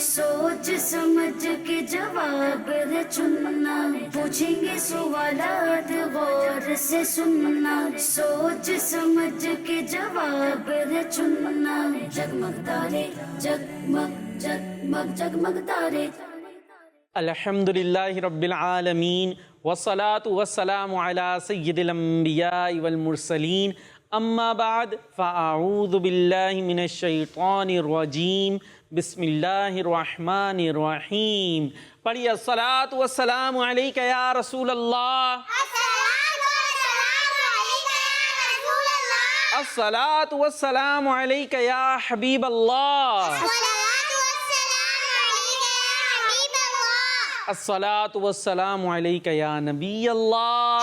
सोच समझ के जवाब है चुनना, पूछेंगे सवालात गौर से सुनना। सोच समझ के जवाब है चुनना। जगमग तारे जगमग जगमग जगमग तारे। अल्हम्दुलिल्लाहि रब्बिल आलमीन वस्सलातु वस्सलामु अला सय्यिदिल अंबियाइ वल मुरसलीन अम्मा बाद फ़अऊज़ु बिल्लाहि मिनश शैतानिर रजीम बिस्मिल्लाहिर रहमानिर रहीम। पढ़िए अस्सलातु वस्सलामु अलैका या रसूल अल्लाह, अस्सलातु वस्सलामु अलैका या हबीब अल्लाह, अस्सलातु वस्सलामु अलैका या नबी अल्लाह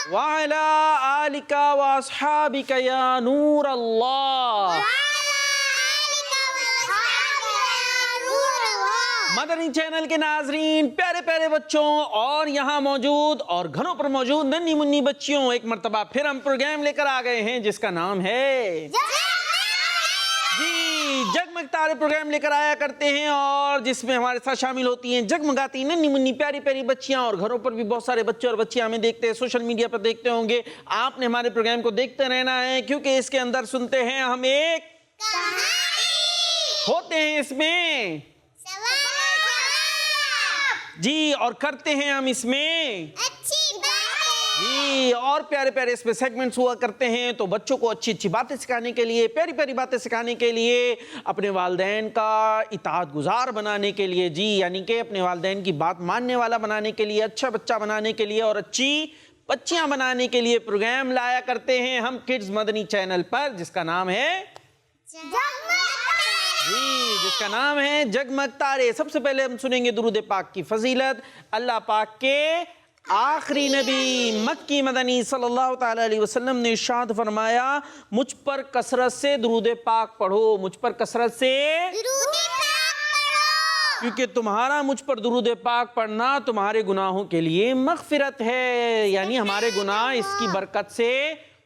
व अला आलिका व अस्हाबिका या नूर अल्लाह। मदनी चैनल के नाजरीन, प्यारे प्यारे बच्चों और यहाँ मौजूद और घरों पर मौजूद नन्ही मुन्नी बच्चियों, एक मर्तबा फिर हम प्रोग्राम लेकर आ गए हैं जिसका नाम है जी जगमग तारे। प्रोग्राम लेकर आया करते हैं और जिसमें हमारे साथ शामिल होती हैं जगमगाती नन्ही मुन्नी प्यारी प्यारी बच्चियां, और घरों पर भी बहुत सारे बच्चे और बच्चियां हमें देखते हैं, सोशल मीडिया पर देखते होंगे। आपने हमारे प्रोग्राम को देखते रहना है क्योंकि इसके अंदर सुनते हैं हम एक होते हैं इसमें जी, और करते हैं हम इसमें जी, और प्यारे प्यारे इसमें सेगमेंट्स हुआ करते हैं। तो बच्चों को अच्छी अच्छी बातें सिखाने के लिए, प्यारी प्यारी बातें सिखाने के लिए, अपने वालिदैन का इताअत गुजार बनाने के लिए जी, यानी कि अपने वालिदैन की बात मानने वाला बनाने के लिए, अच्छा बच्चा बनाने के लिए और अच्छी बच्चियां बनाने के लिए प्रोग्राम लाया करते हैं हम किड्स मदनी चैनल पर, जिसका नाम है जी, जिसका नाम है जगमग तारे। सबसे पहले हम सुनेंगे दुरूद पाक की फजीलत। अल्लाह पाक के आखिरी नबी मक्की मदनी सल्लल्लाहु ताला अलैहि वसल्लम ने इरशाद फरमाया, मुझ पर कसरत से दुरूद पाक पढ़ो, मुझ पर कसरत से क्योंकि तुम्हारा मुझ पर दुरूद पाक पढ़ना तुम्हारे गुनाहों के लिए मगफिरत है, यानी हमारे गुनाह इसकी बरकत से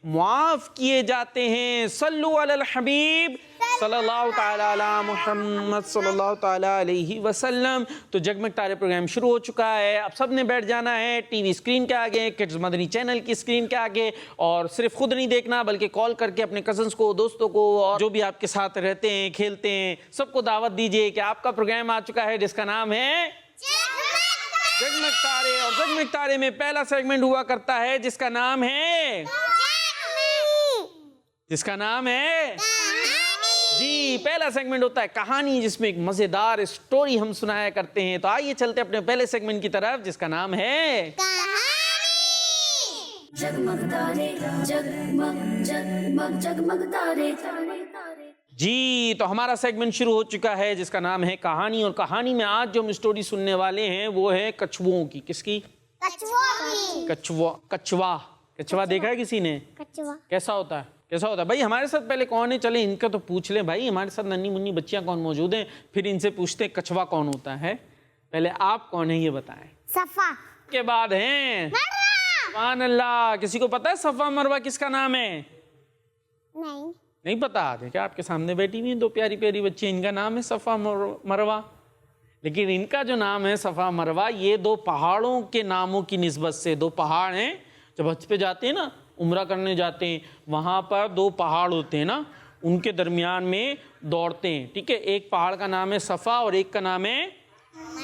मुआफ किए जाते हैं। सल्लु अलल हबीब सल्लल्लाहु ताला अला मुहम्मद सल्लल्लाहु ताला अलैहि वसल्लम। तो जगमग तारे प्रोग्राम शुरू हो चुका है। अब सब ने बैठ जाना है टीवी स्क्रीन के आगे, किड्स मदनी चैनल की स्क्रीन के आगे, और सिर्फ खुद नहीं देखना बल्कि कॉल करके अपने कजन्स को, दोस्तों को और जो भी आपके साथ रहते हैं, खेलते हैं, सबको दावत दीजिए कि आपका प्रोग्राम आ चुका है जिसका नाम है जगमग तारे। और जगमग तारे में पहला सेगमेंट हुआ करता है जिसका नाम है जी, पहला सेगमेंट होता है कहानी, जिसमें एक मजेदार स्टोरी हम सुनाया करते हैं। तो आइए चलते अपने पहले सेगमेंट की तरफ जिसका नाम है जगमग तारे जगमग जगमग जगमग तारे। जी। तो हमारा सेगमेंट शुरू हो चुका है जिसका नाम है कहानी, और कहानी में आज जो हम स्टोरी सुनने वाले हैं वो है कछुओं की। किसकी? कछुआ देखा है किसी ने? कैसा होता है भाई? हमारे साथ पहले कौन है, चले इनका तो पूछ ले भाई। हमारे साथ नन्ही मुन्नी बच्चियां कौन मौजूद हैं, फिर इनसे पूछते हैं कछुआ कौन होता है। पहले आप कौन है ये बताएं। सफा के बाद हैं सुभान अल्लाह। किसी को पता है सफा मरवा किसका नाम है? नहीं पता? देखा आपके सामने बैठी हुई दो प्यारी प्यारी बच्ची, इनका नाम है सफा मरवा। लेकिन इनका जो नाम है सफा मरवा, ये दो पहाड़ों के नामों की निस्बत से, दो पहाड़ हैं। जब हज पे जाते हैं ना, उम्रा करने जाते हैं, वहाँ पर दो पहाड़ होते हैं ना, उनके दरमियान में दौड़ते हैं। ठीक है, एक पहाड़ का नाम है सफ़ा और एक का नाम है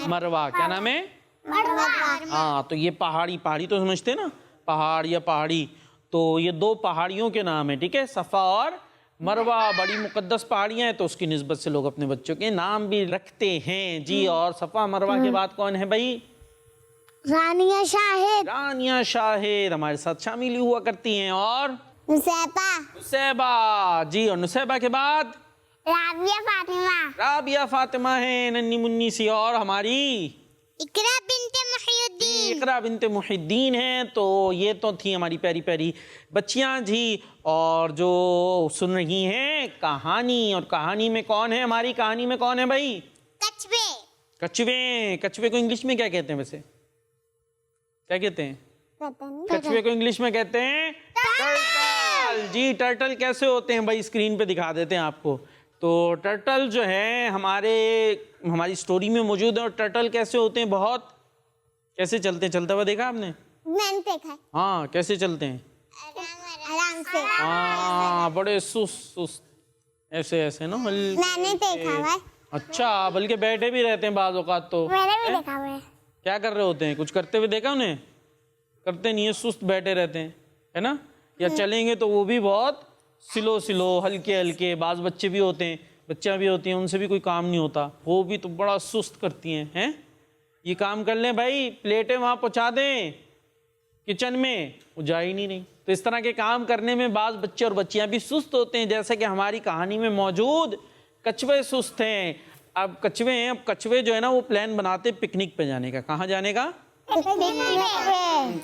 मरवा। क्या नाम है? हाँ, तो ये पहाड़ी तो समझते हैं ना, पहाड़ या पहाड़ी, तो ये दो पहाड़ियों के नाम है। ठीक है, सफ़ा और मरवा बड़ी मुकद्दस पहाड़ियाँ हैं, तो उसकी निस्बत से लोग अपने बच्चों के नाम भी रखते हैं जी। और सफ़ा मरवा के बाद कौन है भाई? रानिया शाहिद हमारे साथ शामिल हुआ करती हैं। और नुसैबा जी। और नुसैबा के बाद राबिया फातिमा है, नन्ही मुन्नी सी। और हमारी इकरा बिन्ते मुहिद्दीन है। तो ये तो थी हमारी प्यारी प्यारी बच्चियां जी, और जो सुन रही हैं कहानी। और कहानी में कौन है? हमारी कहानी में कौन है भाई? कछुए को इंग्लिश में क्या कहते हैं वैसे? क्या कहते हैं? कछुए को इंग्लिश में कहते हैं टर्टल। टर्टल जी, टर्टल कैसे होते हैं भाई, स्क्रीन पे दिखा देते हैं आपको। तो टर्टल जो है हमारी स्टोरी में मौजूद है। और टर्टल कैसे होते हैं, बहुत कैसे चलते हैं, चलता हुआ देखा आपने? मैंने देखा है। हाँ, कैसे चलते हैं? आराम से। हाँ, बड़े सुस्त ऐसे ऐसे ना, मैंने देखा है। अच्छा, बल्कि बैठे भी रहते हैं बाज़ औक़ात तो। मैंने भी देखा है। क्या कर रहे होते हैं, कुछ करते हुए देखा उन्हें? करते नहीं है, सुस्त बैठे रहते हैं, है ना? या चलेंगे तो वो भी बहुत स्लो हल्के हल्के। बाज़ बच्चे भी होते हैं, बच्चियाँ भी होती हैं, उनसे भी कोई काम नहीं होता, वो भी तो बड़ा सुस्त करती हैं। ये काम कर लें भाई, प्लेटें वहाँ पहुँचा दें किचन में, वो जा ही नहीं रही। तो इस तरह के काम करने में बाज़ बच्चे और बच्चियाँ भी सुस्त होते हैं, जैसे कि हमारी कहानी में मौजूद कछुए सुस्त हैं। अब कछुए जो है ना, वो प्लान बनाते पिकनिक पे जाने का। कहाँ जाने का?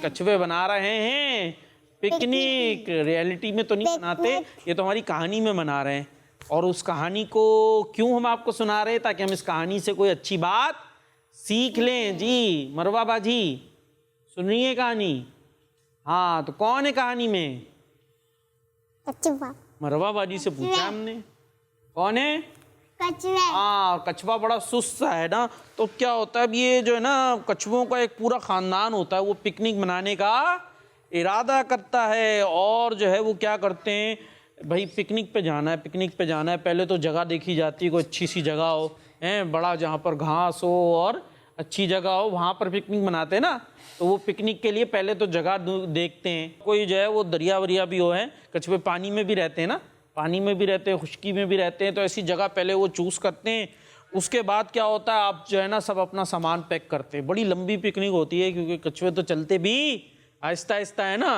कछुए बना रहे हैं पिकनिक। रियलिटी में तो नहीं बनाते, ये तो हमारी कहानी में बना रहे हैं। और उस कहानी को क्यों हम आपको सुना रहे हैं? ताकि हम इस कहानी से कोई अच्छी बात सीख लें। जी मरवा बाजी, सुन रही है कहानी? हाँ, तो कौन है कहानी में? कछुआ। मरवा बाजी से पूछा हमने, कौन है? कछुआ। हाँ, कछुआ बड़ा सुस्त सा है ना। तो क्या होता है, अब ये जो है ना, कछुओं का एक पूरा खानदान होता है, वो पिकनिक मनाने का इरादा करता है। और जो है वो क्या करते हैं भाई, पिकनिक पे जाना है। पहले तो जगह देखी जाती है, कोई अच्छी सी जगह हो, बड़ा, जहाँ पर घास हो और अच्छी जगह हो, वहाँ पर पिकनिक मनाते हैं ना। तो वो पिकनिक के लिए पहले तो जगह देखते हैं। कोई जो है वो दरिया वरिया भी हो, कछुए पानी में भी रहते हैं ना, पानी में भी रहते हैं, खुश्की में भी रहते हैं। तो ऐसी जगह पहले वो चूज़ करते हैं। उसके बाद क्या होता है, आप जो है ना, सब अपना सामान पैक करते हैं। बड़ी लंबी पिकनिक होती है, क्योंकि कछुए तो चलते भी आहिस्ता आहिस्ता है ना।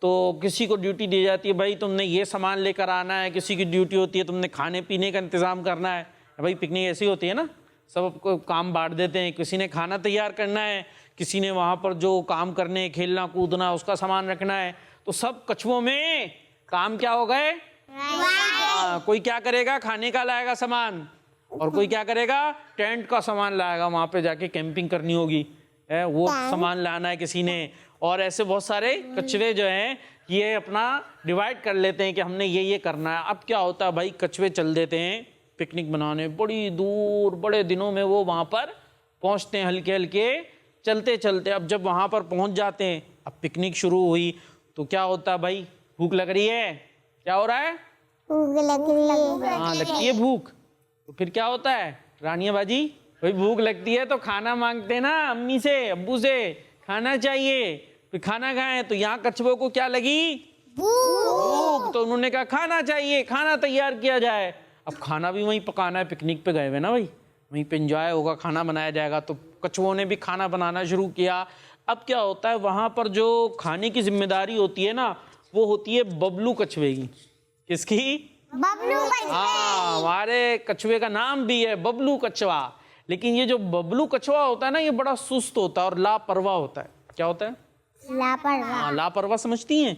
तो किसी को ड्यूटी दी जाती है, भाई तुमने ये सामान लेकर आना है। किसी की ड्यूटी होती है, तुमने खाने पीने का इंतज़ाम करना है। भाई पिकनिक ऐसी होती है ना, सब काम बांट देते हैं। किसी ने खाना तैयार करना है, किसी ने वहाँ पर जो काम करने, खेलना कूदना, उसका सामान रखना है। तो सब कछुओं में काम क्या हो गए? कोई क्या करेगा, खाने का लाएगा सामान, और कोई क्या करेगा, टेंट का सामान लाएगा, वहाँ पे जाके कैंपिंग करनी होगी, वो सामान लाना है किसी ने। और ऐसे बहुत सारे कछुए जो हैं, ये अपना डिवाइड कर लेते हैं कि हमने ये करना है। अब क्या होता है भाई, कछुए चल देते हैं पिकनिक बनाने, बड़ी दूर, बड़े दिनों में वो वहाँ पर पहुँचते हैं, हल्के हल्के चलते चलते। अब जब वहाँ पर पहुँच जाते हैं, अब पिकनिक शुरू हुई, तो क्या होता है भाई, भूख लग रही है। क्या हो रहा है? हाँ, लगती है भूख। तो फिर क्या होता है रानिया बाजी, भाई भूख लगती है तो खाना मांगते हैं ना, अम्मी से अब्बू से, खाना चाहिए। फिर खाना खाएं, तो यहाँ कछुओं को क्या लगी? भूख। तो उन्होंने कहा खाना चाहिए, खाना तैयार किया जाए। अब खाना भी वहीं पकाना है, पिकनिक पे गए हुए ना भाई, वहीं पे एंजॉय होगा, खाना बनाया जाएगा। तो कछुओं ने भी खाना बनाना शुरू किया। अब क्या होता है, वहाँ पर जो खाने की जिम्मेदारी होती है ना, वो होती है बबलू कछुए की। किसकी? बबलू कछुआ। हाँ, हमारे कछुए का नाम भी है बबलू कछुआ। लेकिन ये जो बबलू कछुआ होता है ना, ये बड़ा सुस्त होता है और लापरवाह होता है। क्या होता है? लापरवाह। हाँ, लापरवाह समझती हैं?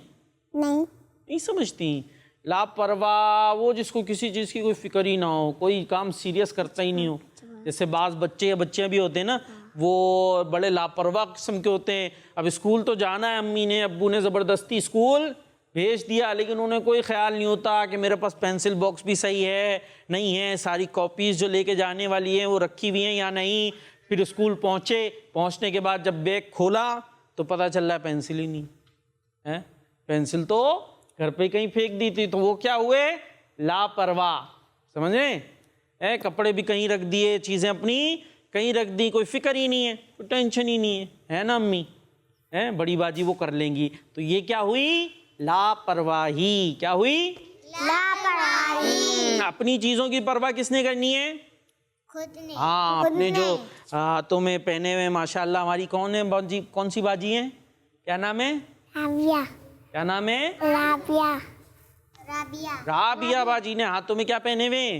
नहीं समझती। लापरवाह वो जिसको किसी चीज़ की कोई फिक्र ही ना हो, कोई काम सीरियस करता ही नहीं हो। जैसे बाज़ बच्चे या बच्चियाँ भी होते हैं ना, वो बड़े लापरवाह किस्म के होते हैं। अब स्कूल तो जाना है, अम्मी ने अब्बू ने ज़बरदस्ती स्कूल भेज दिया, लेकिन उन्हें कोई ख्याल नहीं होता कि मेरे पास पेंसिल बॉक्स भी सही है नहीं है, सारी कॉपीज़ जो लेके जाने वाली हैं वो रखी हुई हैं या नहीं। फिर स्कूल पहुँचने के बाद जब बैग खोला तो पता चल रहा है पेंसिल ही नहीं है। पेंसिल तो घर पे कहीं फेंक दी थी। तो वो क्या हुए? लापरवाह। समझ रहे? कपड़े भी कहीं रख दिए, चीज़ें अपनी कहीं रख दी, कोई फिक्र ही नहीं है, कोई टेंशन ही नहीं है ना अम्मी? बड़ी बाजी वो कर लेंगी। तो ये क्या हुई? लापरवाही। क्या हुई? लापरवाही। अपनी चीजों की परवाह किसने करनी है? खुद ने। हाँ, अपने जो हाथों में पहने हुए माशाल्लाह, हमारी कौन है बाजी, कौन सी बाजी है? क्या नाम है? राबिया। क्या नाम है? राबिया। राबिया बाजी ने हाथों में क्या पहने हुए?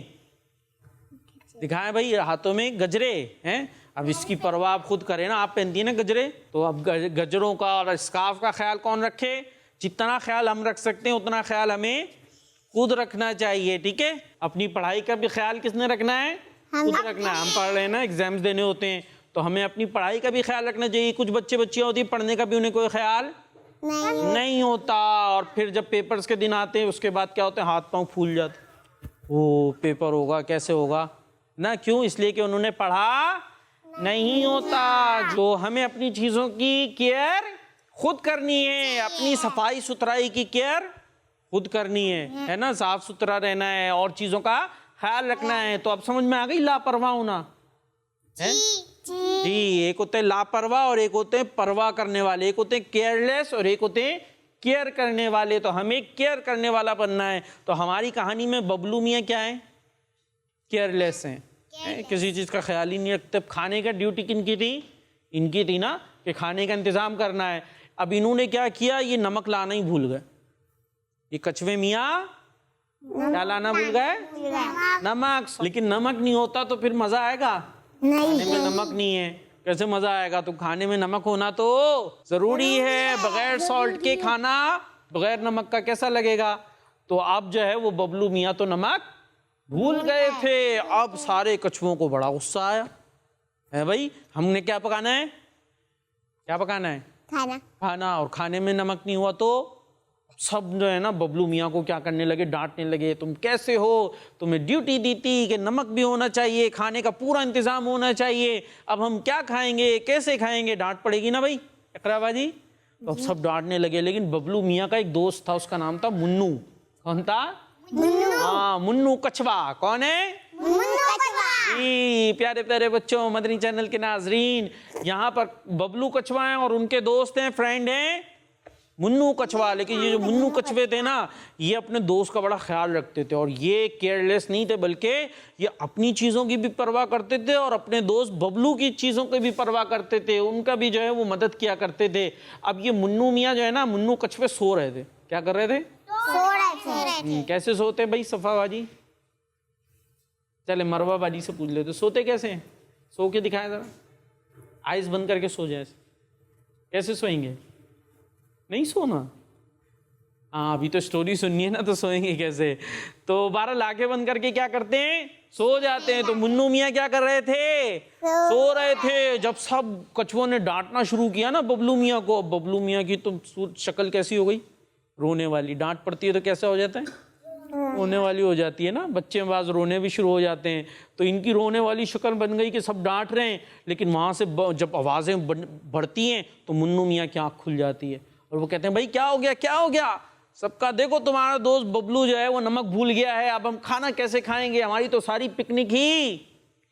दिखाएं भाई, हाथों में गजरे हैं। अब इसकी परवाह आप खुद करें ना, आप पहनती है ना गजरे, तो अब गजरों का और स्कार्फ का ख्याल कौन रखे? जितना ख्याल हम रख सकते हैं उतना ख्याल हमें खुद रखना चाहिए, ठीक है? अपनी पढ़ाई का भी ख्याल किसने रखना है? खुद रखना है। हम पढ़ रहे हैं ना, एग्जाम्स देने होते हैं, तो हमें अपनी पढ़ाई का भी ख्याल रखना चाहिए। कुछ बच्चे बच्चियाँ होती हैं, पढ़ने का भी उन्हें कोई ख्याल नहीं होता। और फिर जब पेपर्स के दिन आते हैं उसके बाद क्या होते हैं, हाथ पांव फूल जाते, वो पेपर होगा कैसे होगा ना, क्यों? इसलिए कि उन्होंने पढ़ा नहीं होता। जो हमें अपनी चीजों की केयर खुद करनी है, अपनी सफाई सुथराई की केयर खुद करनी है ना, साफ सुथरा रहना है और चीजों का ख्याल रखना है। तो अब समझ में आ गई लापरवाह होना है जी। एक होते हैं लापरवाह और एक होते हैं परवाह करने वाले, एक होते हैं केयरलेस और एक होते हैं केयर करने वाले। तो हमें केयर करने वाला बनना है। तो हमारी कहानी में बबलू मियाँ क्या है, केयरलेस हैं, किसी चीज का ख्याल ही नहीं रखते। खाने का ड्यूटी किनकी थी, इनकी थी ना, कि खाने का इंतजाम करना है। अब इन्होंने क्या किया, ये नमक लाना ही भूल गए। ये कछुए मियाँ क्या लाना भूल गए, नमक। लेकिन नमक नहीं होता तो फिर मजा आएगा, खाने में नमक नहीं है कैसे मजा आएगा। तो खाने में नमक होना तो जरूरी है, बगैर सॉल्ट के खाना बगैर नमक का कैसा लगेगा। तो अब जो है वो बबलू मियाँ तो नमक भूल गए थे। अब सारे कछुओं को बड़ा गुस्सा आया है, भाई हमने क्या पकाना है, क्या पकाना है, खाना, और खाने में नमक नहीं हुआ। तो सब जो है ना बबलू मियाँ को क्या करने लगे, डांटने लगे, तुम कैसे हो, तुम्हें ड्यूटी दी थी कि नमक भी होना चाहिए, खाने का पूरा इंतजाम होना चाहिए, अब हम क्या खाएंगे, कैसे खाएंगे, डांट पड़ेगी ना भाई इकराबाजी। तो अब सब डांटने लगे। लेकिन बबलू मियाँ का एक दोस्त था, उसका नाम था मुन्नू। कौन था, हाँ मुन्नू कछुआ। कौन है, जी। प्यारे प्यारे बच्चों, मदनी चैनल के नाजरीन, यहाँ पर बबलू कछुआ हैं और उनके दोस्त हैं, फ्रेंड हैं मुन्नू कछुआ। लेकिन ये जो मुन्नू कछुए थे ना, ये अपने दोस्त का बड़ा ख्याल रखते थे और ये केयरलेस नहीं थे, बल्कि ये अपनी चीज़ों की भी परवाह करते थे और अपने दोस्त बबलू की चीज़ों की भी परवाह करते थे, उनका भी जो है वो मदद किया करते थे। अब ये मुन्नू मियाँ जो है ना, मुन्नू कछुए सो रहे थे। क्या कर रहे थे, कैसे सोते भाई सफाबाजी, चले मरवा बाजी से पूछ लेते, सोते कैसे हैं, सो के दिखाया जरा, आइज बंद करके सो जाए, कैसे सोएंगे, नहीं सोना। हाँ अभी तो स्टोरी सुननी है ना, तो सोएंगे कैसे। तो 12 आंखें बंद करके क्या करते हैं, सो जाते हैं। तो मुन्नू मियाँ क्या कर रहे थे, सो रहे थे। जब सब कछुओं ने डांटना शुरू किया ना बबलू मियाँ को, बबलू मियाँ की तो शक्ल कैसी हो गई, रोने वाली। डांट पड़ती है तो कैसा हो जाता है, रोने वाली हो जाती है ना, बच्चे बाज रोने भी शुरू हो जाते हैं। तो इनकी रोने वाली शक्ल बन गई कि सब डांट रहे हैं, लेकिन वहाँ से जब आवाज़ें बढ़ती हैं तो मुन्नू मियाँ की आँख खुल जाती है और वो कहते हैं भाई क्या हो गया, क्या हो गया सबका, देखो तुम्हारा दोस्त बबलू जो है वो नमक भूल गया है, अब हम खाना कैसे खाएंगे, हमारी तो सारी पिकनिक ही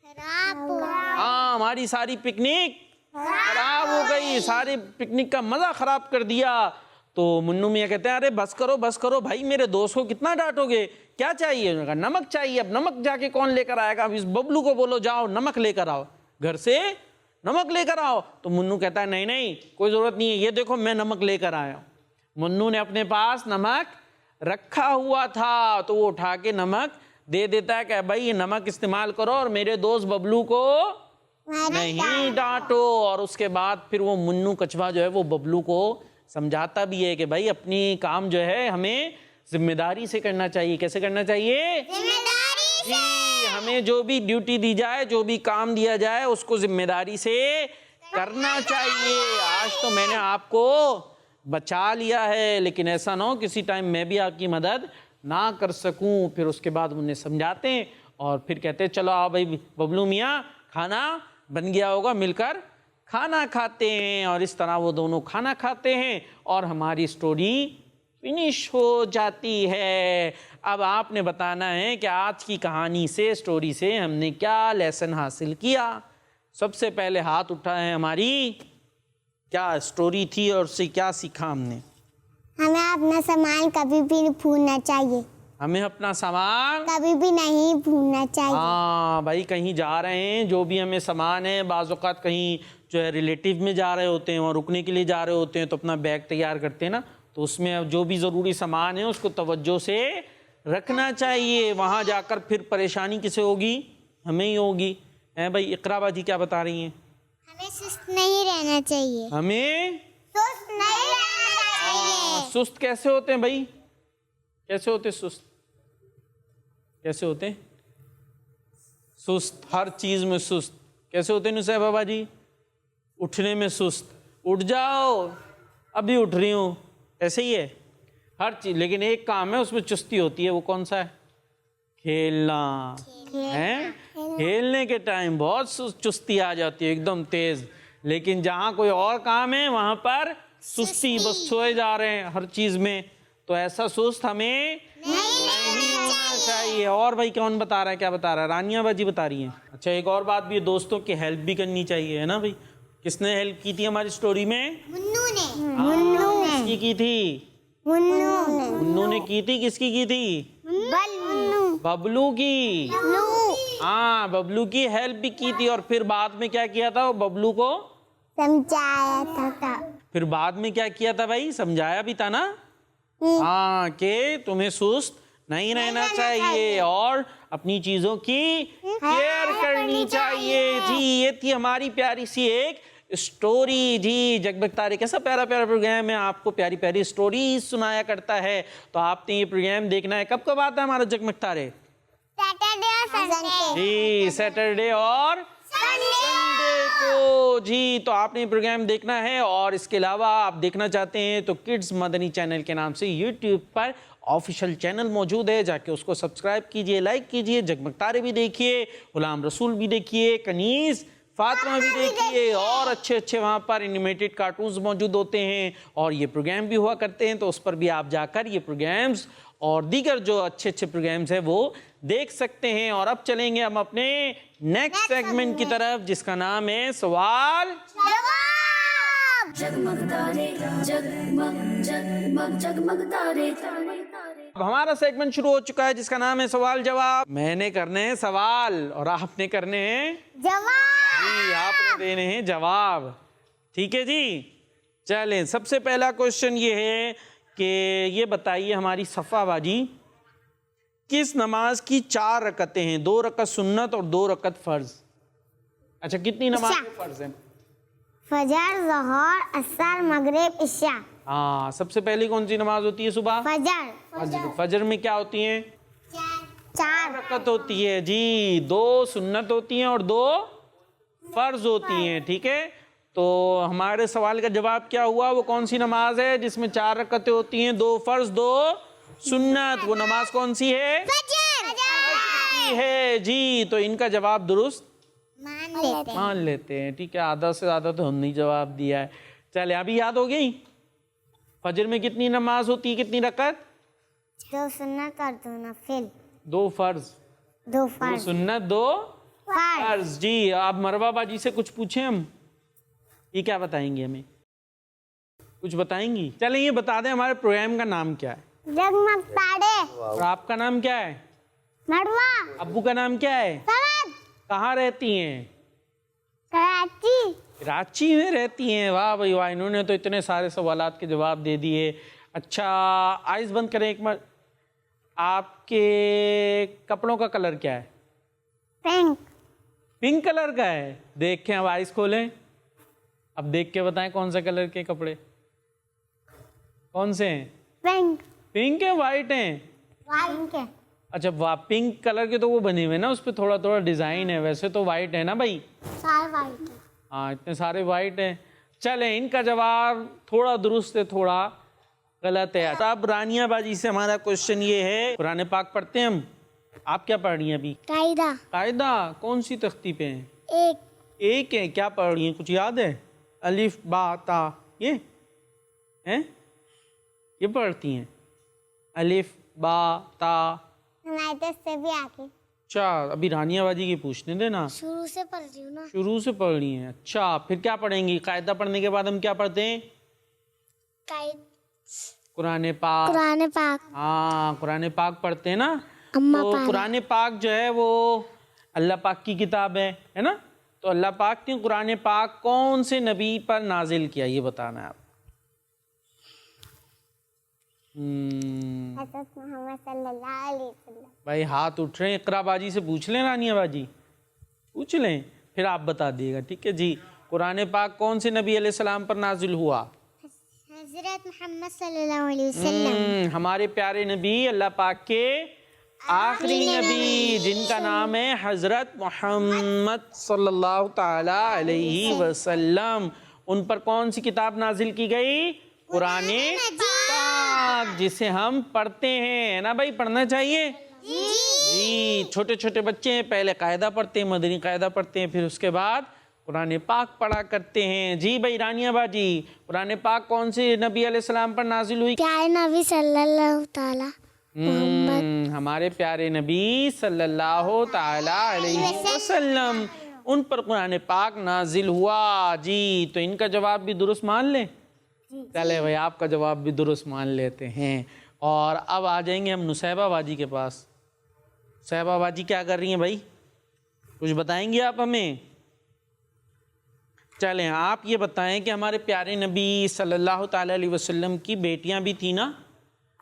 हाँ हमारी सारी पिकनिक खराब हो गई, सारी पिकनिक का मजा खराब कर दिया। तो मुन्नू मियाँ कहते हैं अरे बस करो भाई, मेरे दोस्त को कितना डांटोगे, क्या चाहिए, उन्होंने कहा नमक चाहिए। अब नमक जाके कौन लेकर आएगा, अब इस बबलू को बोलो जाओ नमक लेकर आओ, घर से नमक लेकर आओ। तो मुन्नू कहता है नहीं कोई जरूरत नहीं है, ये देखो मैं नमक लेकर आया हूं। मुन्नू ने अपने पास नमक रखा हुआ था, तो वो उठा के नमक दे देता है कि भाई ये नमक इस्तेमाल करो और मेरे दोस्त बबलू को नहीं डांटो। और उसके बाद फिर वो मुन्नू कछुआ जो है वो बबलू को समझाता भी है कि भाई अपनी काम जो है हमें जिम्मेदारी से करना चाहिए। कैसे करना चाहिए, जिम्मेदारी से। हमें जो भी ड्यूटी दी जाए, जो भी काम दिया जाए, उसको जिम्मेदारी से करना चाहिए। आज तो मैंने आपको बचा लिया है, लेकिन ऐसा ना हो किसी टाइम मैं भी आपकी मदद ना कर सकूं। फिर उसके बाद उन्हें समझाते हैं और फिर कहते हैं चलो आओ भाई बबलू मियाँ, खाना बन गया होगा, मिलकर खाना खाते हैं। और इस तरह वो दोनों खाना खाते हैं और हमारी स्टोरी फिनिश हो जाती है। अब आपने बताना है कि आज की कहानी से, स्टोरी से हमने क्या लेसन हासिल किया। सबसे पहले हाथ उठा है हमारी, क्या स्टोरी थी और उससे क्या सीखा हमने। हमें अपना सामान कभी भी नहीं भूलना चाहिए, हमें अपना सामान कभी भी नहीं भूलना चाहिए। हाँ भाई कहीं जा रहे हैं, जो भी हमें सामान है, बाज़ औक़ात कहीं जो है रिलेटिव में जा रहे होते हैं, वहाँ रुकने के लिए जा रहे होते हैं, तो अपना बैग तैयार करते हैं ना, तो उसमें जो भी ज़रूरी सामान है उसको तवज्जो से रखना चाहिए। वहाँ जाकर फिर परेशानी किसे होगी, हमें ही होगी। है भाई इकरा बाजी क्या बता रही हैं, हमें सुस्त नहीं रहना चाहिए, हमें सुस्त नहीं रहना चाहिए। सुस्त कैसे होते हैं भाई, कैसे होते सुस्त, कैसे होते हैं सुस्त, हर चीज में सुस्त कैसे होते हैं नुसैबा बाजी, उठने में सुस्त, उठ जाओ अभी उठ रही हूँ, ऐसे ही है हर चीज। लेकिन एक काम है उसमें चुस्ती होती है, वो कौन सा है? खेलना है। खेलने के टाइम बहुत चुस्ती आ जाती है, एकदम तेज। लेकिन जहाँ कोई और काम है वहां पर सुस्ती, बस सोए जा रहे हैं हर चीज में। तो ऐसा सुस्त हमें नहीं होना चाहिए। और भाई कौन बता रहा है, क्या बता रहा है? रानिया बाजी बता रही हैं। अच्छा, एक और बात भी है, दोस्तों की हेल्प भी करनी चाहिए, है ना भाई? किसने हेल्प की थी हमारी स्टोरी में? मुन्नू ने। किसकी की थी? मुन्नू ने की थी। किसकी की थी? बबलू की। हाँ, बबलू की हेल्प भी की थी। और फिर बाद में क्या किया था? वो बबलू को समझाया था। फिर बाद में क्या किया था भाई? समझाया भी था ना, हाँ, कि तुम्हें सुस्त नहीं रहना चाहिए और अपनी चीजों की केयर करनी चाहिए। जी, ये थी हमारी प्यारी सी एक स्टोरी। जी, जगमग तारे कैसा प्यारा प्यारा प्रोग्राम है, आपको प्यारी प्यारी स्टोरी सुनाया करता है। तो आपने ये प्रोग्राम देखना है। कब कब आता है हमारा जगमग तारे? सैटरडे और संडे। जी, सैटरडे और संडे को। जी, तो आपने ये प्रोग्राम देखना है। और इसके अलावा आप देखना चाहते हैं तो किड्स मदनी चैनल के नाम से यूट्यूब पर ऑफिशियल चैनल मौजूद है, जाके उसको सब्सक्राइब कीजिए, लाइक कीजिए। जगमग तारे भी देखिए, गुलाम रसूल भी देखिए, कनीज फातिमा भी देखिए, और अच्छे अच्छे वहाँ पर एनिमेटेड कार्टून्स मौजूद होते हैं और ये प्रोग्राम भी हुआ करते हैं। तो उस पर भी आप जाकर ये प्रोग्राम्स और दीगर जो अच्छे अच्छे प्रोग्राम्स हैं वो देख सकते हैं। और अब चलेंगे हम अपने नेक्स्ट सेगमेंट की तरफ, जिसका नाम है सवाल जगमग तारे, जगमग जगमग जगमग तारे। अब हमारा सेगमेंट शुरू हो चुका है, जिसका नाम है सवाल जवाब। मैंने करने हैं सवाल और आपने करने हैं जवाब। जी, आपने देने हैं जवाब। ठीक है जी, चलें। सबसे पहला क्वेश्चन ये है कि ये बताइए हमारी सफ़ा बाजी, किस नमाज की 4 रकतें हैं? 2 रकत सुन्नत और 2 रकत फर्ज। अच्छा, कितनी नमाज फर्ज है? फजर, ज़ोहर, असर, मगरिब, इशा। हाँ, सबसे पहली कौन सी नमाज होती है? सुबह फजर। फजर में क्या होती है? 4 रकत होती है जी। 2 सुन्नत होती हैं और 2 फर्ज होती हैं। ठीक है, तो हमारे सवाल का जवाब क्या हुआ? वो कौन सी नमाज है जिसमें 4 रकतें होती हैं, 2 फर्ज 2 सुन्नत? वो नमाज कौन सी है? फजर की है जी। तो इनका जवाब दुरुस्त मान लेते हैं। ठीक है, आधा से ज्यादा तो हमने ही जवाब दिया है। चले, अभी याद हो गई? फजर में कितनी नमाज होती है, कितनी रकत? 2 सुन्नत और 2 नफिल। 2 फर्ज 2 2 फर्ज। सुन्नत 2 फर्ज। जी, आप मरवा बाजी से कुछ पूछें हम, ये क्या बताएंगे हमें? कुछ बताएंगी? चलें, ये बता दें हमारे प्रोग्राम का नाम क्या है? जगमग तारे। और आपका नाम क्या है? मड़वा। अब्बू का नाम क्या है? समद। कहाँ रहती हैं? कराची। कराची में रहती हैं। वाह भाई वाह, इन्होंने तो इतने सारे सवालात के जवाब दे दिए। अच्छा, आइज बंद करें एक बार। आपके कपड़ों का कलर क्या है? पिंक। पिंक कलर का है। देखें, अब आइज खोलें, अब देख के बताएं कौन से कलर के कपड़े, कौन से हैं? पिंक। पिंक है, वाइट हैं? पिंक है। अच्छा, वाह, पिंक कलर के तो वो बने हुए ना, उस पर थोड़ा थोड़ा डिजाइन है। वैसे तो वाइट है ना भाई? सारे वाइट है। हाँ, इतने सारे वाइट हैं। चलें, इनका जवाब थोड़ा दुरुस्त है, थोड़ा गलत है। अब रानिया बाजी से हमारा क्वेश्चन ये है, कुरान पाक पढ़ते हैं हम। आप क्या पढ़ रही हैं अभी? कायदा। कायदा कौन सी तख्ती पे हैं? एक है। क्या पढ़ रही हैं, कुछ याद है? अलिफ बा ता, ये हैं, ये पढ़ती हैं? अलिफ बा ता। हमारे तो से भी आके अच्छा, अभी रानिया बाजी की पूछने देना। शुरू से पढ़ रही हूँ ना। शुरू से पढ़ रही हैं। अच्छा, फिर क्या पढ़ेंगी? कायदा पढ़ने के बाद हम क्या पढ़ते हैं? कुरान पाक। कुरान पाक। हाँ, कुरान पाक पढ़ते हैं ना। अम्मा तो पाक। कुरान पाक जो है वो अल्लाह पाक की किताब है ना? तो अल्लाह पाक ने कुरान पाक कौन से नबी पर नाजिल किया, ये बताना है आप। हज़रत मोहम्मद सल्लल्लाहु अलैहि वसल्लम। भाई हाथ उठ रहे हैं, इकरा बाजी से पूछ लें, रानिया बाजी पूछ लें, फिर आप बता दिएगा। ठीक है जी, कुरान पाक कौन से नबी अलैहिस्सलाम पर नाजिल हुआ? हज़रत मोहम्मद सल्लल्लाहु अलैहि वसल्लम। हमारे प्यारे नबी, अल्लाह पाक के आखिरी नबी, जिनका नाम है हजरत मोहम्मद सल्लल्लाहु ताला अलैहि वसल्लम। उन पर कौन सी किताब नाजिल की गई? कुराने पाक, जिसे हम पढ़ते हैं, है ना भाई, पढ़ना चाहिए जी। छोटे छोटे बच्चे पहले कायदा पढ़ते हैं, मदनी कायदा पढ़ते हैं, फिर उसके बाद कुरान पाक पढ़ा करते हैं जी। भाई रानिया बाजी, कुरान पाक कौन से नबी अलैहिस्सलाम पर नाजिल हुई? प्यारे नबी सल्लल्लाहु ताला हमारे प्यारे नबी सल्लल्लाहु ताला अलैहि वसल्लम, उन पर कुरान पाक नाजिल हुआ जी। तो इनका जवाब भी दुरुस्त मान लें? चले भाई, आपका जवाब भी दुरुस्त मान लेते हैं। और अब आ जाएंगे हम नुसैबा बाजी के पास। नुसैबा बाजी क्या कर रही हैं भाई, कुछ बताएंगे आप हमें? चलें, आप ये बताएं कि हमारे प्यारे नबी सल्लल्लाहु ताला अलैहि वसल्लम की बेटियां भी थी ना,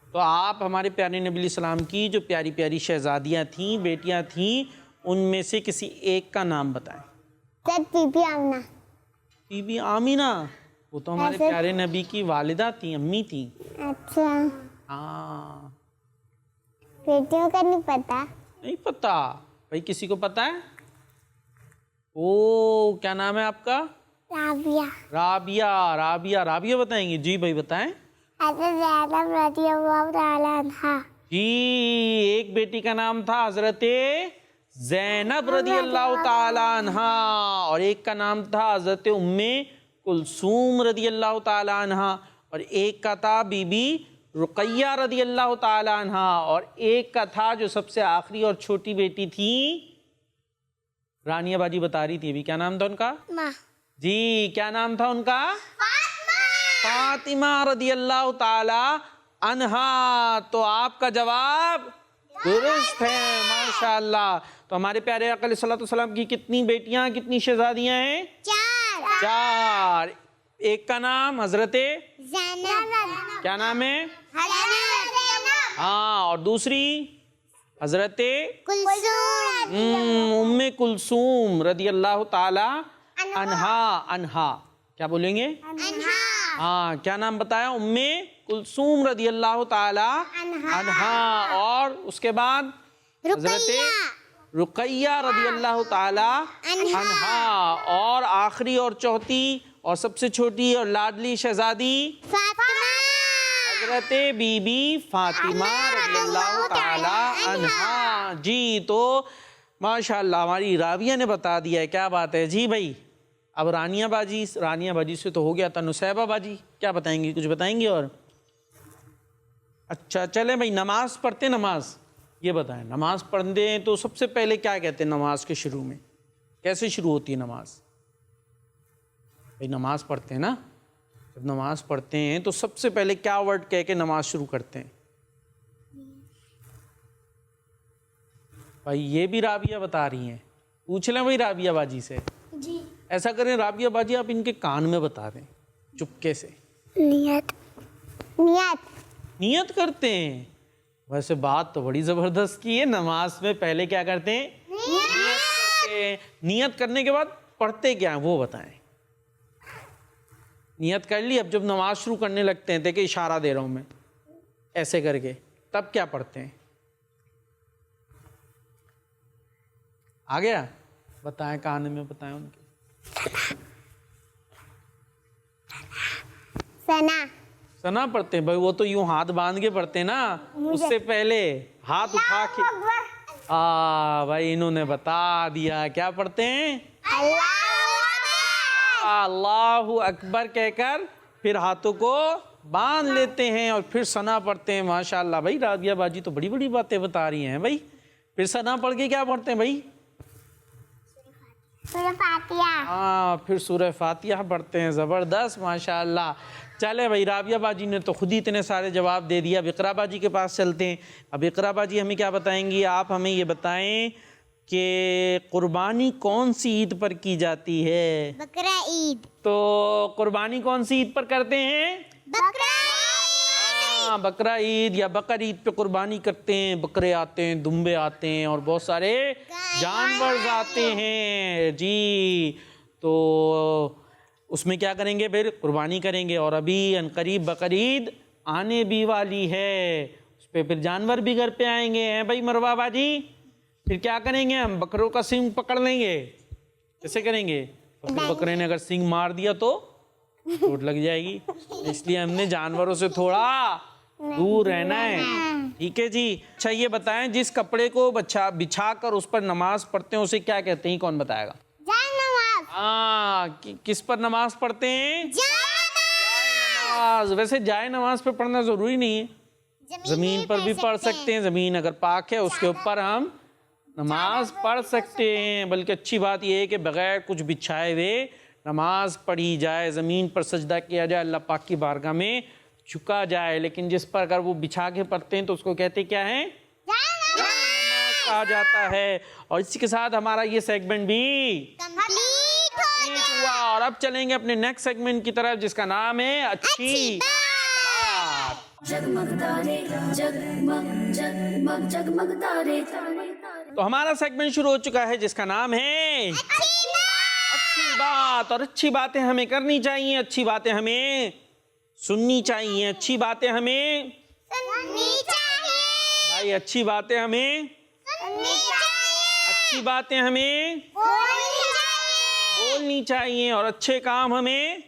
तो आप हमारे प्यारे नबी सलाम की जो प्यारी प्यारी शहजादियां थीं, बेटियां थीं, उनमें से किसी एक का नाम बताएं। बीबी आमना। बीबी आमीना, वो तो हमारे प्यारे नबी की वालिदा थी, अम्मी थी। अच्छा, हाँ, बेटियों का नहीं पता। नहीं पता भाई, किसी को पता है? ओ, क्या नाम है आपका? राबिया। राबिया, राबिया, राबिया बताएंगे जी। भाई बताएं जी। एक बेटी का नाम था हजरत ज़ैनब रदियल्लाहु ताला अन्हा, और एक का नाम था हजरत उम्मे कुलसूम रदियल्लाहु ताला अन्हा, और एक का था बीबी रुकैया रदियल्लाहु ताला अन्हा, और एक का था जो सबसे आखिरी और छोटी बेटी थी, रानिया बाजी बता रही थी अभी, क्या नाम था उनका? माँ जी, क्या नाम था उनका? फातिमा रदियल्लाहु ताला अन्हा। तो आपका जवाब दुरुस्त है, माशाअल्लाह। तो हमारे प्यारे आका अलैहिस्सलातु वस्सलाम की कितनी बेटियां, कितनी शहजादियां हैं? चार। एक का नाम हजरत ज़ैनब। क्या नाम है? हाँ, और दूसरी हजरत उम्मे कुलसूम रदियल्लाहु ताला अन्हा। अन्हा क्या बोलेंगे? हाँ, क्या नाम बताया? उम्मे कुलसूम रदियल्लाहु ताला अन्हा। और उसके बाद हजरत रुकैया रदियल्लाहु ताला अन्हा। और आखिरी और चौथी और सबसे छोटी और लाडली शहजादी हजरत बीबी फातिमा रदियल्लाहु ताला अन्हा जी। तो माशाअल्लाह हमारी राबिया ने बता दिया है, क्या बात है जी। भाई अब रानिया बाजी से तो हो गया था, नुसैबा बाजी क्या बताएंगी, कुछ बताएंगी? और अच्छा चले भाई, नमाज पढ़ते, नमाज ये बताएं, नमाज पढ़ते हैं तो सबसे पहले क्या कहते हैं नमाज के शुरू में, कैसे शुरू होती है नमाज? भाई नमाज पढ़ते हैं ना, जब नमाज पढ़ते हैं तो सबसे पहले क्या वर्ड कह के नमाज शुरू करते हैं? भाई ये भी राबिया बता रही हैं, पूछ लें भाई राबिया बाजी से जी। ऐसा करें राबिया बाजी, आप इनके कान में बता दें चुपके से। नियत नियत करते हैं। वैसे बात तो बड़ी जबरदस्त की है, नमाज में पहले क्या करते हैं? नियत करते हैं। नियत करने के बाद पढ़ते क्या है वो बताएं। नियत कर ली, अब जब नमाज शुरू करने लगते हैं, देखिए इशारा दे रहा हूं मैं ऐसे करके, तब क्या पढ़ते हैं? आ गया? बताएं, कान में बताएं उनके। सना पढ़ते हैं भाई, वो तो यूं हाथ बांध के पढ़ते हैं ना, उससे पहले हाथ उठा के। भाई इन्होंने बता दिया, क्या पढ़ते हैं? अल्लाहु अकबर कहकर फिर हाथों को बांध लेते हैं और फिर सना पढ़ते हैं। माशाअल्लाह भाई, राबिया बाजी तो बड़ी बड़ी बातें बता रही हैं भाई। फिर सना पढ़ के क्या पढ़ते हैं भाई? सूरह फातिहा। हाँ, फिर सूरह फातिहा पढ़ते हैं। ज़बरदस्त, माशाअल्लाह। चले भाई, राबिया बाजी ने तो खुद ही इतने सारे जवाब दे दिया। अब इकरा बाजी के पास चलते हैं। अब इकरा बाजी हमें क्या बताएंगी? आप हमें ये बताएं कि कुर्बानी कौन सी ईद पर की जाती है? बकरा ईद। तो कुर्बानी कौन सी ईद पर करते हैं? बकरा बकरा ईद या बकर ईद पे कुर्बानी करते हैं। बकरे आते हैं, दुम्बे आते हैं और बहुत सारे जानवर आते हैं जी। तो उसमें क्या करेंगे? फिर कुर्बानी करेंगे। और अभी अनकरीब बकर ईद आने भी वाली है, उस पर फिर जानवर भी घर पे आएंगे हैं भाई मरवा बाजी। फिर क्या करेंगे? हम बकरों का सींग पकड़ लेंगे। कैसे करेंगे? बकरे ने अगर सींग मार दिया तो चोट लग जाएगी, इसलिए हमने जानवरों से थोड़ा दूर रहना है। ठीक है जी। अच्छा ये बताएं, जिस कपड़े को बिछा कर उस पर नमाज पढ़ते हैं उसे क्या कहते हैं? कौन बताएगा? नमाज। हाँ, किस पर नमाज पढ़ते हैं? नमाज। वैसे जाए नमाज पे पढ़ना जरूरी नहीं है, जमीन पर भी पढ़ सकते हैं। जमीन अगर पाक है उसके ऊपर हम नमाज पढ़ सकते हैं। बल्कि अच्छी बात यह है कि बगैर कुछ बिछाए हुए नमाज पढ़ी जाए, ज़मीन पर सजदा किया जाए, अल्लाह पाक की बारगाह में झुका जाए। लेकिन जिस पर अगर वो बिछा के पढ़ते हैं तो उसको कहते क्या है? नमाज कहा जाता है। और इसी के साथ हमारा ये सेगमेंट भी कंप्लीट हुआ। और अब चलेंगे अपने नेक्स्ट सेगमेंट की तरफ, जिसका नाम है अच्छी बात। जगमग तारे जगमग जगमग जगमग तारे। तो हमारा सेगमेंट शुरू हो चुका है जिसका नाम है अच्छी बात। और अच्छी बातें हमें करनी चाहिए, अच्छी बातें हमें सुननी चाहिए, अच्छी बातें हमें भाई अच्छी बातें हमें अच्छी बातें हमें बोलनी चाहिए और अच्छे काम हमें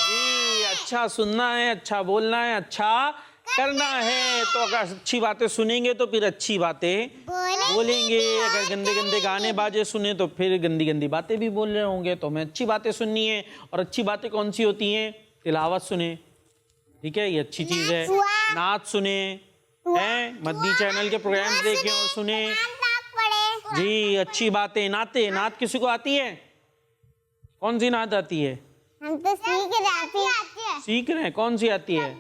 जी अच्छा सुनना है, अच्छा बोलना है, अच्छा करना है। तो अगर अच्छी बातें सुनेंगे तो फिर अच्छी बातें बोलेंगे। अगर गंदे गंदे गाने बाजे सुने तो फिर गंदी गंदी बातें भी बोल रहे होंगे। तो हमें अच्छी बातें सुननी है। और अच्छी बातें कौन सी होती हैं? तिलावत सुने, ठीक है, ये अच्छी चीज़ है। नात सुने, हैं, मद्दी चैनल के प्रोग्राम्स देखें और सुने जी, अच्छी बातें। नात किसी को आती है? कौन सी नात आती है? हम तो सीख रहे हैं। कौन सी आती है?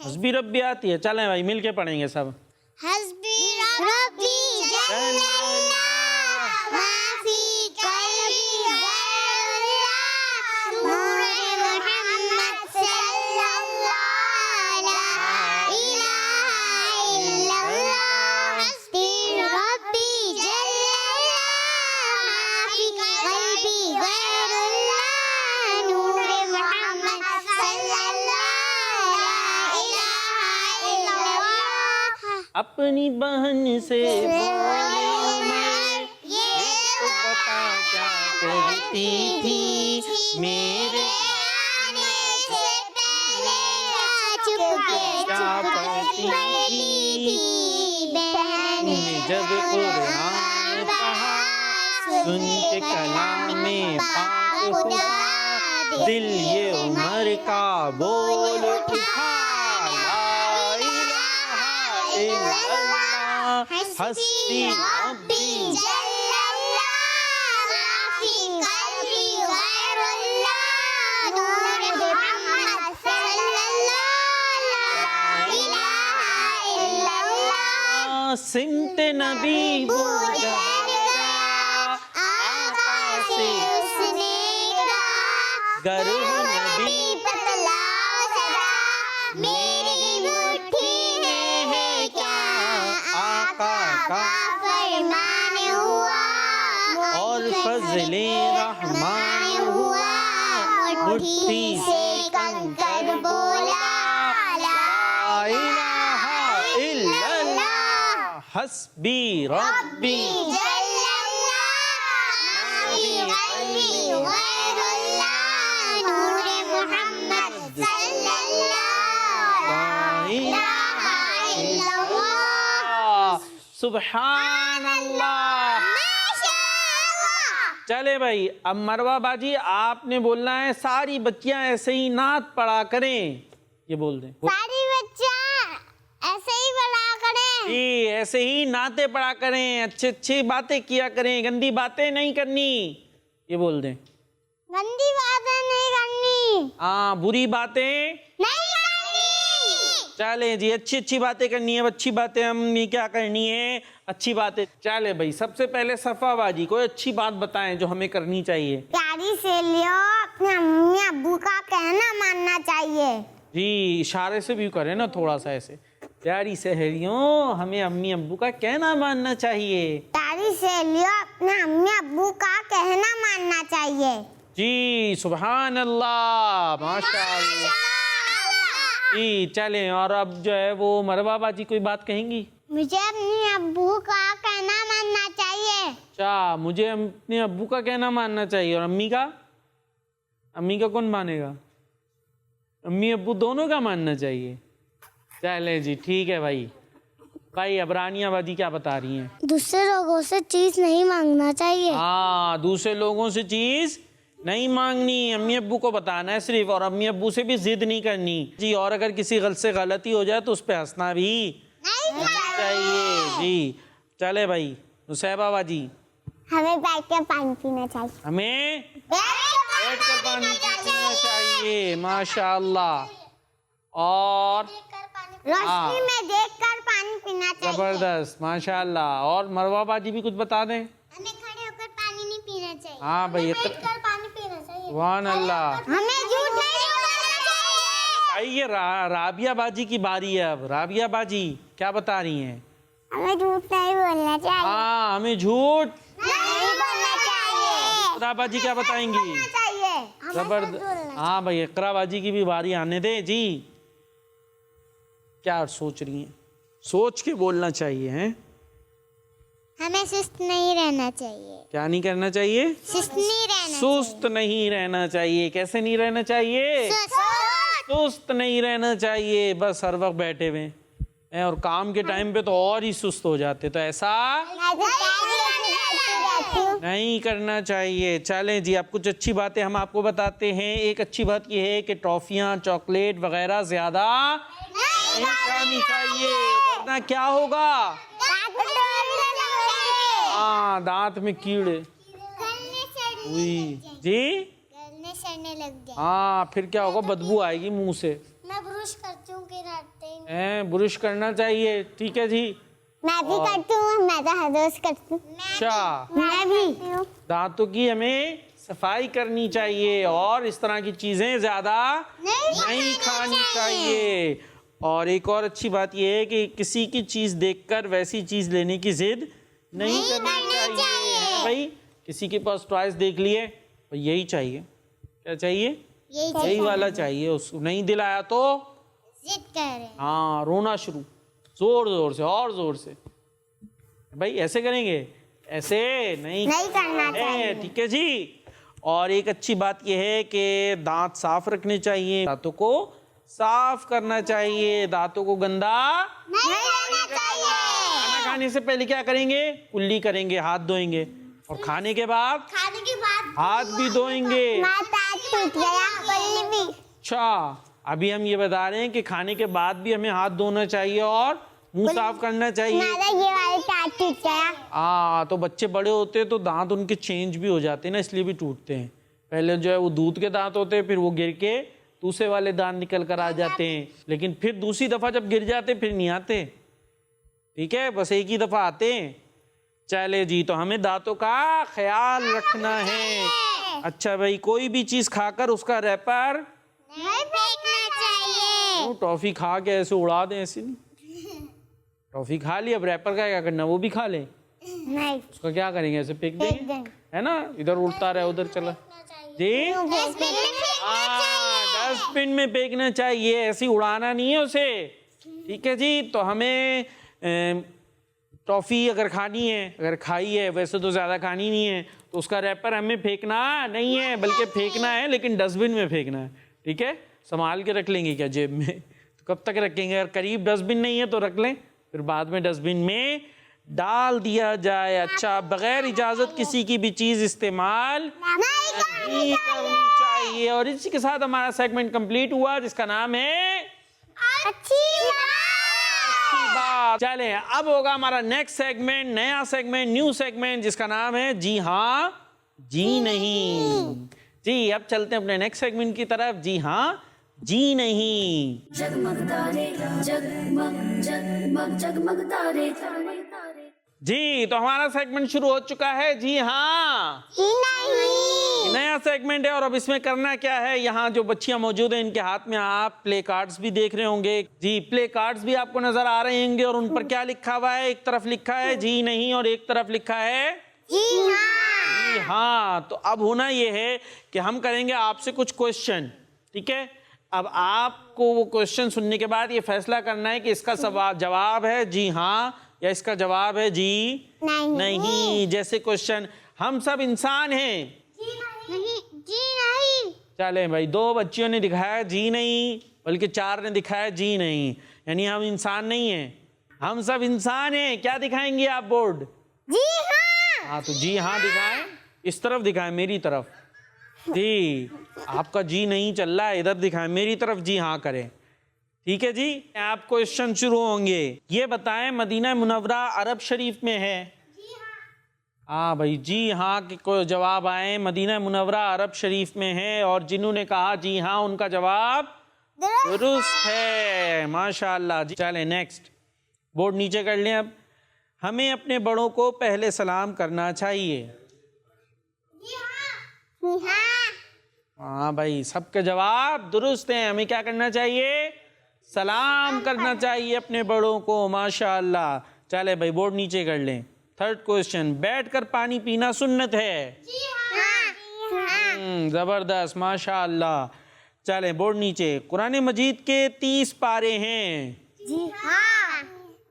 हस्बी रब्बी आती है। चलें भाई मिल के पढ़ेंगे सब। हस्बी रब्बी जल्लल्लाह माफी कल्बी गैरुल्लाह नूरे मुहम्मद सल्लल्लाहु ला इलाहा इल्लल्लाह हस्बी रब्बी जल्लल्लाह माफी कल्बी गैरुल्लाह नूरे मुहम्मद सल्लल्लाहु ला इलाहा इल्लल्लाह। अपनी बहन से बोले उमर, ये तो बता क्या कहती थी मेरे आने से पहले चुपके क्या पढ़ती थी बहन जब कुरान पढ़ा, सुन के कलामे पाक हुआ, दिल ये उमर का बोल उठा, हस्बी रब्बी जल्लल्लाह माफी कल्बी गैरुल्लाह नूर मुहम्मद सल्लल्लाहु ला इलाहा इल्लल्लाह सिमत नबी वो जाएगा, आका से उसने कहा गर्व नबी बतलाओ जरा मेरी मुट्ठी में है क्या आका का फरमान हुआ और फजले रहमान हुआ, मुट्ठी से कंकर बोला ला इलाहा इल्लल्लाह हस्बी रब्बी सुभान अल्लाह। चले भाई, अब मरवा बाजी आपने बोलना है सारी बच्चियां ऐसे ही नात पढ़ा करें। ये बोल दें सारी बच्चियां ऐसे ही पढ़ा करें जी, ऐसे ही नाते पढ़ा करें, अच्छी अच्छी बातें किया करें, गंदी बातें नहीं करनी। ये बोल दें गंदी बातें नहीं करनी हाँ, बुरी बातें नहीं करनी। चले जी, अच्छी अच्छी बातें करनी है। अच्छी बातें हमने क्या करनी है? अच्छी बातें। चले भाई, सबसे पहले सफाबाजी, कोई अच्छी बात बताएं जो हमें करनी चाहिए। प्यारी सहेलियों, अपने अम्मी अब्बू का कहना मानना चाहिए। जी, इशारे से भी करें ना थोड़ा सा ऐसे। प्यारी सहेलियों, हमें अम्मी अब्बू का कहना मानना चाहिए। प्यारी सहेलियों, अपने अम्मी अब्बू का कहना मानना चाहिए। जी, सुभान अल्लाह, माशाअल्लाह जी। चलें, और अब जो है वो मरवा बाजी कोई बात कहेंगी? मुझे अपने अब्बू का कहना मानना चाहिए। अच्छा, मुझे अपने अब्बू का कहना मानना चाहिए। और अम्मी का? अम्मी का कौन मानेगा? अम्मी अब्बू दोनों का मानना चाहिए। चले जी, ठीक है भाई। भाई अब रानिया बाजी क्या बता रही हैं? दूसरे लोगों से चीज नहीं मांगना चाहिए। हाँ, दूसरे लोगों से चीज नहीं मांगनी, अम्मी अब्बू को बताना है सिर्फ, और अम्मी अब्बू से भी जिद नहीं करनी जी। और अगर किसी से गलती हो जाए तो उस पर हंसना भी नहीं चाहिए जी। चले भाई नुसैबा बाजी, हमें बैठ कर पानी पीना चाहिए। हमें बैठ कर पानी पीना चाहिए, माशाअल्लाह। और रोशनी में देखकर पानी पीना चाहिए। जबरदस्त, माशाअल्लाह। और मरवा बाजी भी कुछ बता दें। हमें खड़े होकर पानी नहीं पीना चाहिए। हाँ भाई, बैठकर पानी पीना चाहिए। सुभान अल्लाह। हमें झूठ नहीं बोलना चाहिए। आइए राबिया बाजी की बारी है अब। राबिया बाजी क्या बता रही हैं? हमें झूठ नहीं बोलना चाहिए। हाँ, हमें झूठ नहीं बोलना चाहिए। इकरा बाजी क्या बताएंगी? जबरदस्त। हाँ भाई, इकरा बाजी की भी बारी आने दे जी। क्या सोच रही हैं? सोच के बोलना चाहिए हैं। हमें सुस्त नहीं रहना चाहिए। क्या नहीं करना चाहिए? सुस्त नहीं रहना सुस्त नहीं रहना चाहिए। कैसे नहीं रहना चाहिए? सुस्त नहीं रहना चाहिए। बस हर वक्त बैठे हुए हैं, और काम के टाइम पे तो और ही सुस्त हो जाते, तो ऐसा नहीं करना चाहिए। चलें जी, अब कुछ अच्छी बातें हम आपको बताते हैं। एक अच्छी बात यह है कि टॉफियाँ, चॉकलेट वगैरह ज्यादा नहीं खानी चाहिए, वरना क्या होगा? हाँ, दांत में कीड़े हुई जी। गलने सड़ने लग जाए। हाँ, फिर क्या होगा? बदबू आएगी मुंह से। मैं ब्रश करती हूँ कि रहते हैं, ब्रश करना चाहिए, ठीक है जी। मैं भी करती हूँ, मैं तो हर रोज करती हूँ। अच्छा, मैं भी दांतों की हमें सफाई करनी चाहिए, और इस तरह की चीजें ज्यादा नहीं खानी चाहिए। और एक और अच्छी बात यह है कि किसी की चीज देखकर वैसी चीज लेने की जिद नहीं करनी चाहिए। है भाई, किसी के पास टॉयज देख लिए और यही चाहिए, क्या चाहिए? यही वाला चाहिए, उसको नहीं दिलाया तो जिद कर रहे हैं। हाँ, रोना शुरू, जोर जोर से और जोर से। भाई ऐसे करेंगे? ऐसे नहीं करना चाहिए। ठीक है जी। और एक अच्छी बात यह है कि दांत साफ रखने चाहिए, दांतों को साफ करना चाहिए, दांतों को गंदा नहीं रहना चाहिए। खाना खाने से पहले क्या करेंगे? कुल्ली करेंगे, हाथ धोएंगे, और खाने के बाद हाथ भी धोएंगे। टूट गया भी। अच्छा, अभी हम ये बता रहे हैं कि खाने के बाद भी हमें हाथ धोना चाहिए और मुंह साफ करना चाहिए। ये वाला दांत टूट गया। हाँ, तो बच्चे बड़े होते हैं तो दांत उनके चेंज भी हो जाते हैं ना, इसलिए भी टूटते हैं। पहले जो है वो दूध के दांत होते हैं, फिर वो गिर के दूसरे वाले दांत निकल कर आ जाते हैं, लेकिन फिर दूसरी दफा जब गिर जाते फिर नहीं आते। ठीक है, बस एक ही दफा आते हैं। चले जी, तो हमें दांतों का ख्याल रखना है। अच्छा भाई, कोई भी चीज खाकर उसका रैपर नहीं फेंकना चाहिए। टॉफी खा के ऐसे उड़ा दें, ऐसे नहीं। टॉफी खा ली, अब रैपर का क्या करना? वो भी खा लें, नहीं, उसका क्या करेंगे? ऐसे फेंक देंगे, है ना? इधर उड़ता रहे उधर चला जी। डस्टबिन में फेंकना चाहिए, ऐसे उड़ाना नहीं है उसे। ठीक है जी। तो हमें टॉफी अगर खानी है, अगर खाई है, वैसे तो ज्यादा खानी नहीं है, तो उसका रैपर हमें फेंकना नहीं है, बल्कि फेंकना है, लेकिन डस्टबिन में फेंकना है। ठीक है, संभाल के रख लेंगे क्या जेब में? तो कब तक रखेंगे? अगर करीब डस्टबिन नहीं है तो रख लें, फिर बाद में डस्टबिन में डाल दिया जाए। अच्छा, बगैर इजाजत किसी की भी चीज इस्तेमाल नहीं करनी चाहिए। और इसी के साथ हमारा सेगमेंट कंप्लीट हुआ, जिसका नाम है अच्छी बात। चले, अब होगा हमारा नेक्स्ट सेगमेंट, नया सेगमेंट, न्यू सेगमेंट, जिसका नाम है जी हाँ जी नहीं। जी, अब चलते हैं अपने नेक्स्ट सेगमेंट की तरफ, जी हाँ जी नहीं। जगमग तारे जगमग जगमग जगमग तारे। जी, तो हमारा सेगमेंट शुरू हो चुका है, जी हाँ नहीं। नया सेगमेंट है। और अब इसमें करना क्या है? यहाँ जो बच्चियां मौजूद हैं, इनके हाथ में आप प्ले कार्ड्स भी देख रहे होंगे जी। प्ले कार्ड्स भी आपको नजर आ रहे होंगे, और उन पर क्या लिखा हुआ है? एक तरफ लिखा है जी नहीं, और एक तरफ लिखा है जी हाँ। तो अब होना ये है कि हम करेंगे आपसे कुछ क्वेश्चन, ठीक है? अब आपको वो क्वेश्चन सुनने के बाद ये फैसला करना है कि इसका जवाब है जी हाँ या इसका जवाब है जी नहीं। जैसे क्वेश्चन, हम सब इंसान हैं, नहीं, जी नहीं। चले भाई, 2 बच्चियों ने दिखाया जी नहीं, बल्कि 4 ने दिखाया जी नहीं, यानी हम इंसान नहीं हैं, हम सब इंसान हैं। क्या दिखाएंगे आप बोर्ड? जी हाँ। हाँ तो जी हाँ दिखाएं, इस तरफ दिखाएं, मेरी तरफ। जी, आपका जी नहीं चल रहा है, इधर दिखाएं, मेरी तरफ जी हाँ करें। ठीक है जी, आप क्वेश्चन शुरू होंगे। ये बताएं मदीना मुनव्वरा अरब शरीफ में है? हाँ भाई, जी हाँ के कोई जवाब आए, मदीना मुनव्वरा अरब शरीफ में है, और जिन्होंने कहा जी हाँ उनका जवाब दुरुस्त है, माशाअल्लाह जी। चलें नेक्स्ट, बोर्ड नीचे कर लें। अब हमें अपने बड़ों को पहले सलाम करना चाहिए। हाँ भाई, सबके जवाब दुरुस्त हैं। हमें क्या करना चाहिए? सलाम करना चाहिए अपने बड़ों को, माशाअल्लाह। चले भाई, बोर्ड नीचे कर लें। थर्ड क्वेश्चन, बैठकर पानी पीना सुन्नत है? जबरदस्त, माशाअल्लाह। चलें बोर्ड नीचे। कुरान मजीद के 30 पारे हैं? जी हाँ।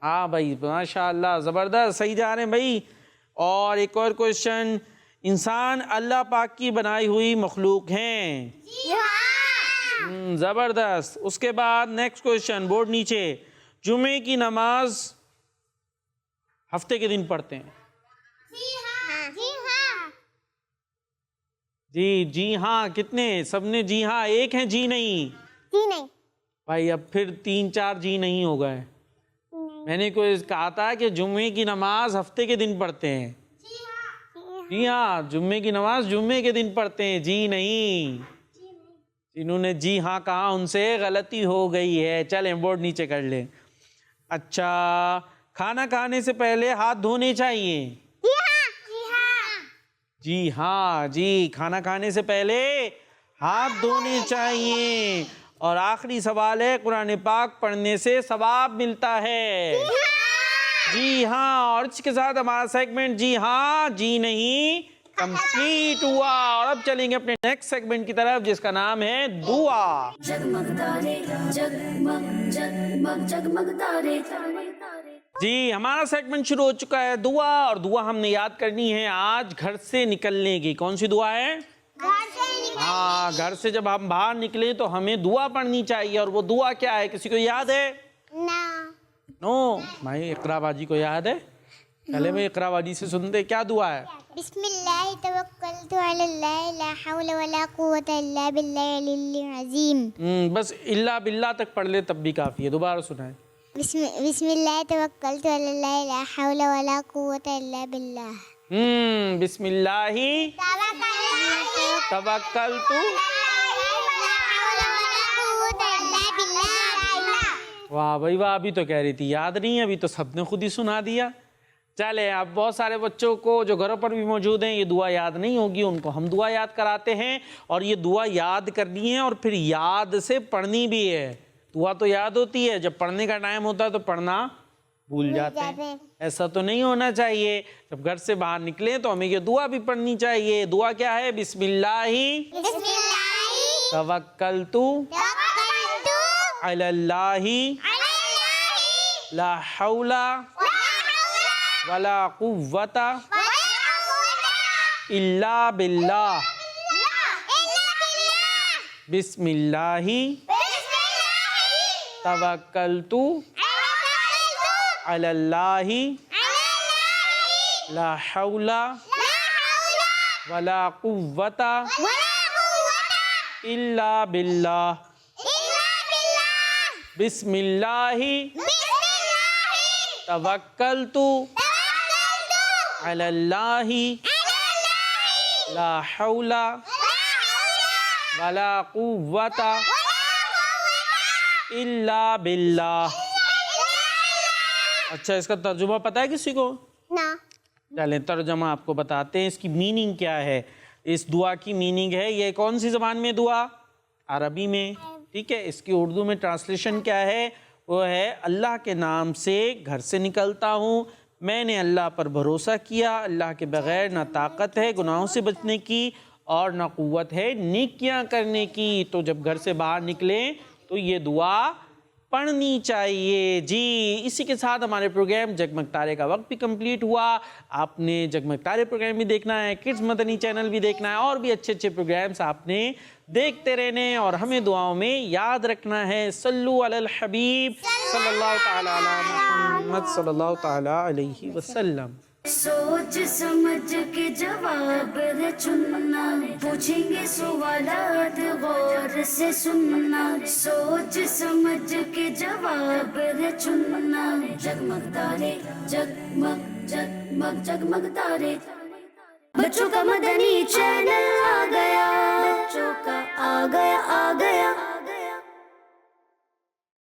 हाँ भाई, माशाअल्लाह, जबरदस्त, सही जा रहे हैं भाई। और एक और क्वेश्चन, इंसान अल्लाह पाक की बनाई हुई मखलूक हैं? जी हाँ। जबरदस्त। उसके बाद नेक्स्ट क्वेश्चन, बोर्ड नीचे, जुमे की नमाज हफ्ते के दिन पढ़ते हैं? जी हाँ। जी हाँ। जी जी हाँ, कितने? सबने जी हाँ, एक है जी नहीं। जी नहीं भाई अब फिर 3-4 जी नहीं हो गए। मैंने कोई कहा था कि जुम्मे की नमाज हफ्ते के दिन पढ़ते हैं। जी हाँ, जुम्मे की नमाज जुम्मे के दिन पढ़ते हैं, जी नहीं। जिन्होंने जी हाँ कहा उनसे गलती हो गई है। चलें बोर्ड नीचे कर लें। अच्छा, खाना खाने से पहले हाथ धोने चाहिए? जी हाँ। जी हाँ। जी हाँ जी, खाना खाने से पहले हाथ धोने चाहिए। और आखिरी सवाल है, कुरान पाक पढ़ने से सवाब मिलता है? जी हाँ। और इसके साथ हमारा सेगमेंट जी हाँ जी नहीं कंप्लीट हुआ। और अब चलेंगे अपने नेक्स्ट सेगमेंट की तरफ, जिसका नाम है दुआ। जगमग तारे जगमग जगमग जगमग तारे। जी, हमारा सेगमेंट शुरू हो चुका है दुआ। और दुआ हमने याद करनी है आज घर से निकलने की। कौन सी दुआ है? हाँ, घर से जब हम बाहर निकले तो हमें दुआ पढ़नी चाहिए। और वो दुआ क्या है, किसी को याद है? नो भाई, इकराबाजी को याद है? चले भाई, इकराबाजी से सुनते क्या दुआ है। बिस्मिल्लाह तवक्कलतु अलल्लाह ला हौला वला कुव्वता इल्ला बिल्लाहिल अज़ीम। बस इल्ला बिल्ला तक पढ़ ले तब भी काफी है। दोबारा सुनाए। बिस्मिल्लाह तवक्कलतु अलल्लाह ला हौला वला कुव्वता इल्ला बिल्लाह। बिस्मिल्लाही तवक्कलतु। वाह भाई वाह, अभी तो कह रही थी याद नहीं है, अभी तो सबने खुद ही सुना दिया। चले, अब बहुत सारे बच्चों को जो घरों पर भी मौजूद हैं ये दुआ याद नहीं होगी, उनको हम दुआ याद कराते हैं। और ये दुआ याद करनी है और फिर याद से पढ़नी भी है। दुआ तो याद होती है, जब पढ़ने का टाइम होता है तो पढ़ना भूल जाते हैं। ऐसा तो नहीं होना चाहिए। जब घर से बाहर निकले तो हमें ये दुआ भी पढ़नी चाहिए। दुआ क्या है? बिस्मिल्लाही तवक्कलतु अलल्लाही ला हौला वला कुव्वता इल्ला बिल्लाह। बिस्मिल्लाही तवक्कलतु अलल्लाही ला हौला वला कुव्वता इल्ला बिल्लाह। बिस्मिल्लाही तवक्कलतु अलल्लाही ला हौला वला कुव्वता इल्ला बिल्लाह। अच्छा, इसका तर्जुमा पता है किसी को? ना। चलें तर्जुमा आपको बताते हैं, इसकी मीनिंग क्या है। इस दुआ की मीनिंग है, ये कौन सी ज़बान में दुआ? अरबी में। ठीक है, इसकी उर्दू में ट्रांसलेशन क्या है? वो है, अल्लाह के नाम से घर से निकलता हूँ, मैंने अल्लाह पर भरोसा किया, अल्लाह के बग़ैर ना ताकत है गुनाहों से बचने की और ना क़ुव्वत है नेकियां करने की। तो जब घर से बाहर निकलें तो ये दुआ पढ़नी चाहिए। जी, इसी के साथ हमारे प्रोग्राम जगमग तारे का वक्त भी कंप्लीट हुआ। आपने जगमग तारे प्रोग्राम भी देखना है, किड्स मदनी चैनल भी देखना है, और भी अच्छे अच्छे प्रोग्राम्स आपने देखते रहने और हमें दुआओं में याद रखना है। सल्लु अलल हबीब सल्लल्लाहु ताला अला मुहम्मद सल्लल्लाहु ताला अलैहि वसल्लम। सोच समझ के जवाब है चुनना, पूछेंगे सवालात गौर से सुनना। सोच समझ के जवाब है चुनना। जगमग तारे जगमग जगमग जगमग तारे, बच्चों का मदनी चैनल।